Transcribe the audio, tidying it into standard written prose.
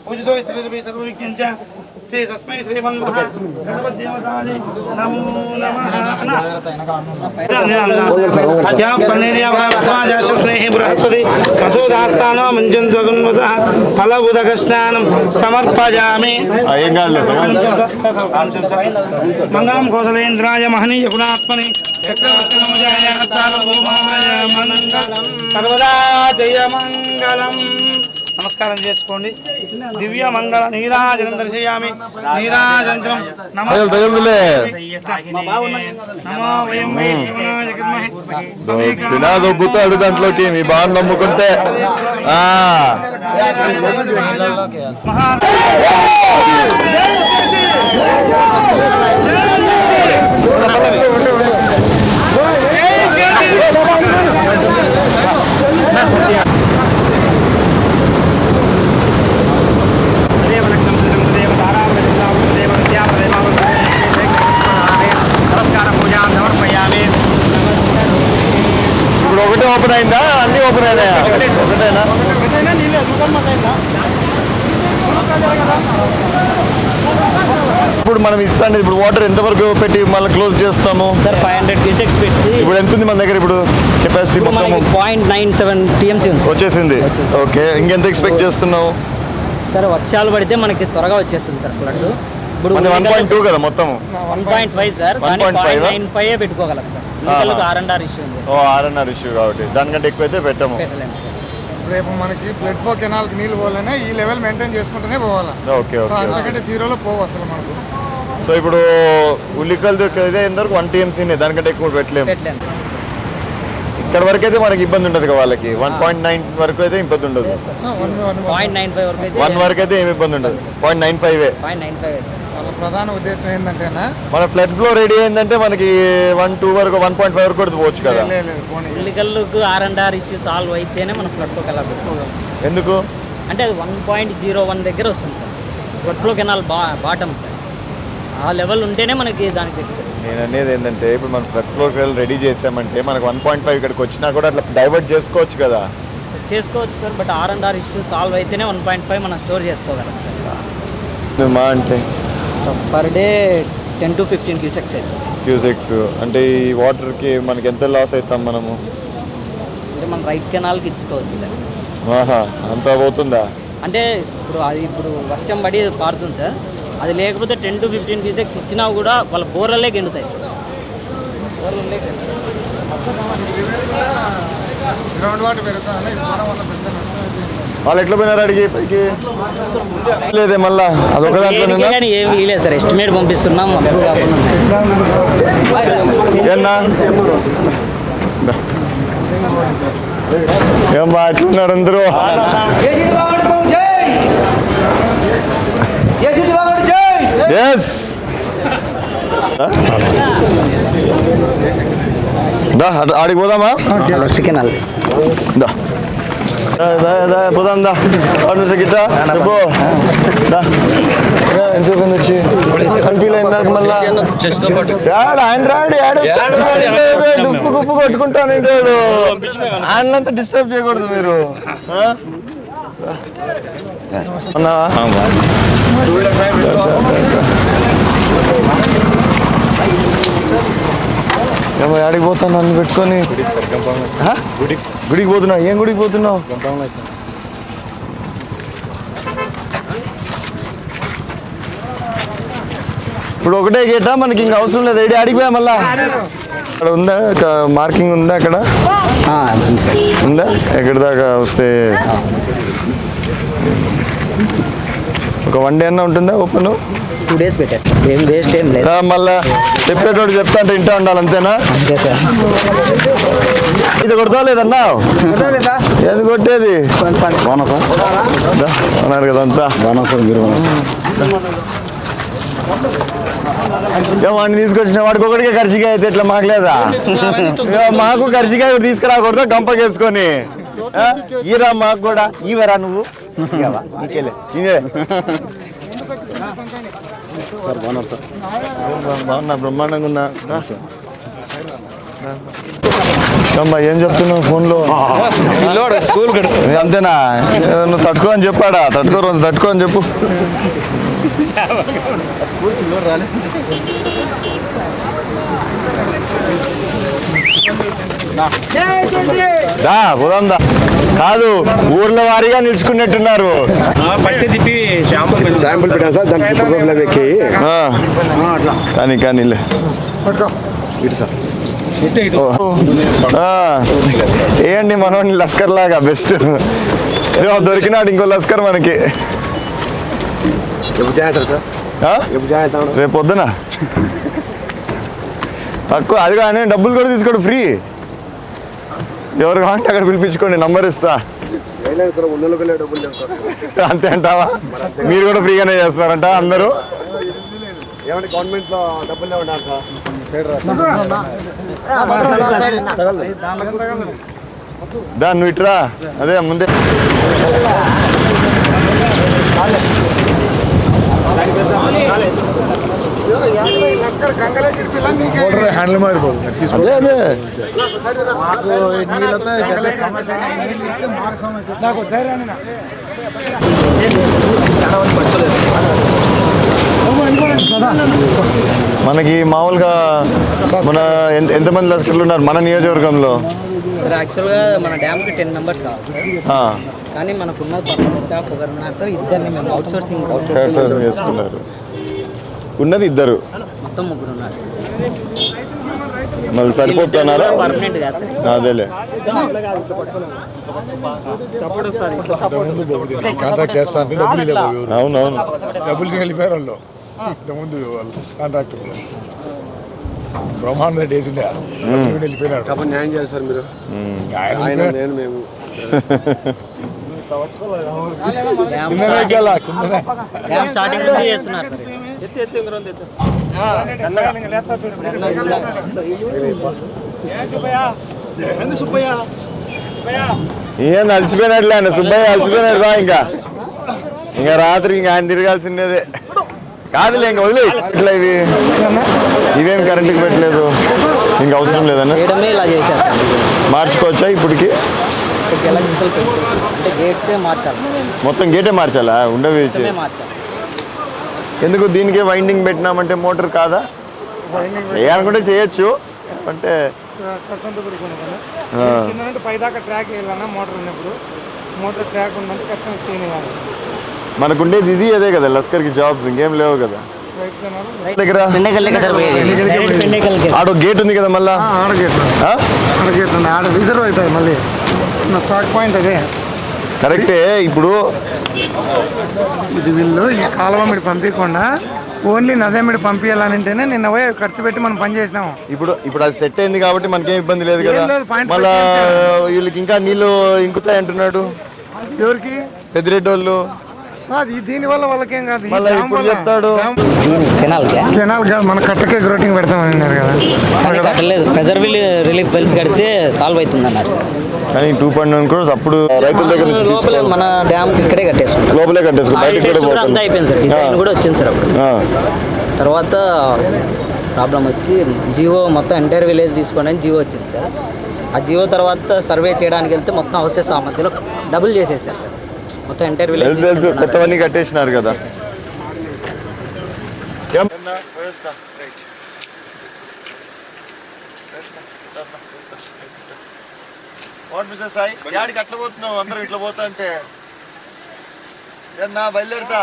पूजितो सर्वविघ्नं च श्री तस्मै श्रीमन्महा सर्वदेवताय नमो नमः। या पन्नेरिया वाजाशु स्नेहि बृहस्पति कसोदास्तानो मंजन्त्वगुन्वसः फलबुदकस्नानं समर्पयामि। मंगलं कौसलेन्द्राय महनीय गुणात्मने चक्रवर्तिनमजाय सार्वभौमाय मंगलं सर्वदा जयमंगलम्। नमस्कार చేసుకోండి। దివ్య మంగళ నీరాజనం దర్శయామి। నీరాజనం నమో దొబ్బుతాడు దాంట్లోకి మీ బాగా నమ్ముకుంటే ఒకటే ఓపెన్ అయిందా అన్ని ఓపెన్ అయినాయా ఒకటేనా ఇప్పుడు మనం ఇస్తాండి ఇప్పుడు వాటర్ ఎంతవరకు పెట్టి మళ్ళీ క్లోజ్ చేస్తాము సార్ 500 క్యూసెక్స్ పెట్టి ఇప్పుడు ఎంత ఉంది మన దగ్గర ఇప్పుడు కెపాసిటీ మొత్తం 0.97 టీఎంసీ ఉంది వచ్చేసింది ఓకే ఇంకెంత ఎక్స్పెక్ట్ చేస్తున్నావు సార్ వర్షాలు పడితే మనకి త్వరగా వచ్చేస్తుంది సార్ ఫ్లడ్ ఇప్పుడు 1.2 కదా మొత్తం 1.5 సార్ 0.95 పెట్టుకోగలం సార్ R&R ఇష్యూ ఉంది R&R ఇష్యూ కాబట్టి దానికంటే ఎక్కువైతే పెట్టము రేపు మనకి ఫ్లడ్ ఫ్లో కెనాల్కి నీళ్ళు పోవాలనే ఈ లెవెల్ మెయింటైన్ చేసుకుంటూనే పోవాలా ఓకే ఓకే అంతకంటే జీరోలో పోవు అసలు మనకు సో ఇప్పుడు ఉల్లికలది అయితే ఎంతవరకు 1 టీఎంసీనే దానికంటే ఎక్కువ పెట్టలేము ఇక్కడ వరకు అయితే మనకి ఇబ్బంది ఉండదు కదా వాళ్ళకి 1.9 వరకు అయితే ఇబ్బంది ఉండదు 0.95 1 వరకు అయితే ఏమి ఇబ్బంది ఉండదు 0.95 వాళ్ళ ప్రధాన ఉద్దేశం ఏంటంటేనా మన ఫ్లడ్ ఫ్లో రెడీ అయిందంటే మనకి 1.2 వరకు 1.5 వరకు కూడా పోవచ్చు కదా ఉల్లికల్లుకు R&R ఇష్యూ సాల్వ్ అయితేనే మనం ఫ్లడ్ ఫ్లో కెనాల్ పెట్టుకోగలం ఎందుకు అంటే అది 1.01 దగ్గర వస్తుంది sir flood flow canal bottom sir ఆ లెవెల్ ఉంటేనే మనకి దానికి నేను అనేది ఏంటంటే ఇప్పుడు మనం ఫ్లడ్ ఫ్లో కెనాల్ రెడీ చేసామంటే మనకు 1.5 ఇక్కడికి వచ్చినా కూడా అట్లా డైవర్ట్ చేసుకోవచ్చు కదా చేసుకోవచ్చు sir but R&R issue solve అయితేనే 1.5 మనం స్టోర్ చేసుకోగలం సార్ మా అంటే పర్ డే 10 to 15 క్యూసెక్స్ అంటే ఈ వాటర్కి మనకి ఎంత లాస్ అవుతాం మనము అంటే మనం రైట్ కెనాల్కి ఇచ్చుకోవచ్చు సార్ అంత పోతుందా అంటే ఇప్పుడు వర్షం పడి పారుతుంది సార్ అది లేకపోతే 10 to 15 క్యూసెక్స్ ఇచ్చినా కూడా వాళ్ళ బోర్లలే గెండుతాయి సార్ గ్రౌండ్ వాటర్ పెరుగుతుంది వాళ్ళు ఎట్లా పోయినారు అడిగి పైకి లేదే మళ్ళా అదొక దాంట్లో ఏమీ లేదు సార్ ఎస్టిమేట్ పంపిస్తున్నాం ఏం ఎట్లున్నారు అందరూ ఎస్ ఆడికి పోదామా పోదాం దా గిట్ట చెప్పు ఎంతసేపు వచ్చి కనిపించలేదు మళ్ళా ఆయన రాడు డుప్పు గుప్పు కొట్టుకుంటానంటే ఆయనంతా డిస్టర్బ్ చేయకూడదు మీరు అన్నావా ఆడికి పోతాను నన్ను పెట్టుకొని గుడికి పోతున్నావు ఏం గుడికి పోతున్నావు ఇప్పుడు ఒకటే గేటా మనకి ఇంకా అవసరం లేదు ఏడి అడిగిపోయా మళ్ళా అక్కడ ఉందా మార్కింగ్ ఉందా అక్కడ ఉందా ఎక్కడి దాకా వస్తే ఒక 1 day అన్నా ఉంటుందా ఓపెన్ 2 days పెట్టేస్తాం ఏం వేస్ట్ ఏం లేదు మళ్ళా చెప్పేటోడు చెప్తా అంటే ఇంటా ఉండాలి అంతేనా అంతే సార్ ఇది కొడతా లేదన్నా ఏది కొట్టేది బోనసా అన్నారు కదా అంతా బోనస్ మీరు వాడిని తీసుకొచ్చిన వాడికి ఒకటికే ఖర్చుకాయ అయితే ఎట్లా మాకు లేదా మాకు ఖర్చుకాయ కూడా తీసుకురాకూడదు గంపకేసుకొని ఈరా మాకు కూడా ఈవరా నువ్వు నీకేలే సార్ బాగున్నారు సార్. బాగున్నా బ్రహ్మాండంగా ఉన్నా అమ్మా ఏం చెప్తున్నావు ఫోన్లో అంతేనా నువ్వు తట్టుకో అని చెప్పాడా తట్టుకో అని చెప్పు దా పోదాందా కాదు ఊర్ల వారీగా నిలుచుకున్నట్టున్నారు శాంపుల్ పెట్టాను సార్, దానికి ప్రోగ్రాంలో ఎక్కి కానీ ఇటు సార్. ఏంటి మనోడిని లస్కర్ లాగా బెస్ట్ దొరికినాడు ఇంకో లస్కర్ మనకి ఎప్పుడు చేస్తారు సార్? ఎప్పుడు చేస్తాను? రేపు పొద్దున తక్కువ అది కానీ డబ్బులు కూడా తీసుకోండి ఫ్రీ ఎవరు కావాలంటే అక్కడ పిలిపించుకోండి నంబర్ ఇస్తా డబ్బులు లేవు సార్. అంతే అంటావా మీరు కూడా ఫ్రీగానే చేస్తున్నారంట అందరూ ఏమంటే గవర్నమెంట్లో డబ్బులు లేవంటారు సార్. దా నువ్వు ఇట్రా అదే ముందే హ్యాండిల్ మారిపోదు అదే అదే మనకి మామూలుగా మన ఎంతమంది లస్కర్లు ఉన్నారు మన నియోజకవర్గంలో? సార్ యాక్చువల్గా మన డ్యామ్కి 10 మెంబర్స్ కావాలి సార్. కానీ మనకున్న పర్మనెంట్ స్టాఫ్ ఒకరు ఉన్నారు సార్. ఇద్దరిని మేము అవుట్సోర్సింగ్ చేసుకున్నారు. ఉన్నది ఇద్దరు, మొత్తం 3 ఉన్నారు సార్. మళ్ళీ సరిపోతున్నారా? పర్మనెంట్ కాదు సార్. అదేలే కాంట్రాక్ట్ చేస్తా అంటే డబ్బులు లేవు. అవునవును డబ్బులు వెళ్ళిపోయారు వాళ్ళు ఇంతకుముందు వాళ్ళు కాంట్రాక్టర్ బ్రహ్మాండ రెడ్డి వేసి వెళ్ళిపోయినాడు. డబ్బులు న్యాయం చేయాలి సార్ మీరు. ఆయన నేను మేము డ్యామ్ స్టార్టింగ్ నుంచి చేస్తున్నారు సార్. ఏం అలసిపోయినట్లే ఆయన సుబ్బయ్య అలసిపోయినాడు రా. ఇంకా రాత్రి ఇంకా ఆయన తిరగాల్సిందేదే కాదులే ఇంకా వదిలే. ఇట్లా ఇవేం కరెంటుకి పెట్టలేదు ఇంకా అవసరం లేదన్నా చేయడమే ఇలా చేశారు సార్. మార్చుకోవచ్చా ఇప్పటికి? అంటే గేట్సే మార్చాలి, మొత్తం గేటే మార్చాలా? ఉండవి మార్చాలి. ఎందుకు దీనికే వైండింగ్ పెట్టినామంటే మోటార్ కాదా? చేయాలనుకుంటే చేయొచ్చు అంటే పైదాకా ట్రాక్ వేయాలన్నా మోటార్ ఉన్నప్పుడు మోటార్ ట్రాక్ ఉందంటే ఖచ్చితంగా చేయనివ్వాలి. మనకుండేది ఇది అదే కదా లస్కర్కి జాబ్స్, ఇంకేం లేవు కదా దగ్గర. ఆడో గేట్ ఉంది కదా మళ్ళా ఆడ గేట్ ఆడ రిజర్వ్ అవుతాయి మళ్ళీ స్టాక్ పాయింట్ అదే కరెక్టే. ఇప్పుడు ఇది వీళ్ళు ఈ కాలువ మీద పంపించకుండా ఓన్లీ నదే మీద పంపించాలంటేనే నిన్న పోయి ఖర్చు పెట్టి మనం పని చేసినాము. ఇప్పుడు అది సెట్ అయింది కాబట్టి మనకేం ఇబ్బంది లేదు కదా. ఏం లేదు, point మళ్ళా వీళ్ళకి ఇంకా నీళ్ళు ఇంకుతాయి అంటున్నాడు. ఎవరికి? పెద్దిరెడ్డి వాళ్ళు. దీనివల్ల వాళ్ళకేం కాదు. మళ్ళీ ఇప్పుడు చెప్తాడు కెనాల్ కాదు, మన కట్టకే గ్రోటింగ్ పెడతామని అన్నారు కదా. కట్టలేదు, ప్రెజర్ రిలీఫ్ వెల్స్ కడితే సాల్వ్ అవుతుంది అన్నారు సార్. కానీ 2.9 crores అప్పుడు రైతుల దగ్గర నుంచి లోపలే మన డ్యామ్ ఇక్కడే కట్టేసుకుంటాం. లోపలే కట్టేసుకో బయటకు కూడా అంతా అయిపోయింది సార్. డిజైన్ కూడా వచ్చింది సార్. అప్పుడు తర్వాత ప్రాబ్లం వచ్చి జియో మొత్తం ఎంటైర్ విలేజ్ తీసుకొని జియో వచ్చింది సార్. ఆ జియో తర్వాత సర్వే చేయడానికి వెళ్తే మొత్తం హౌసెస్ ఆ మధ్యలో డబుల్ చేసేసారు సార్. మొత్తం ఎంటైర్ విలేజ్ తెలుసు కొత్తవన్నీ కట్టేసినారు కదా. అట్లా పోతున్నావు అందరూ ఇట్లా పోతా అంటే బయలుదేరుతా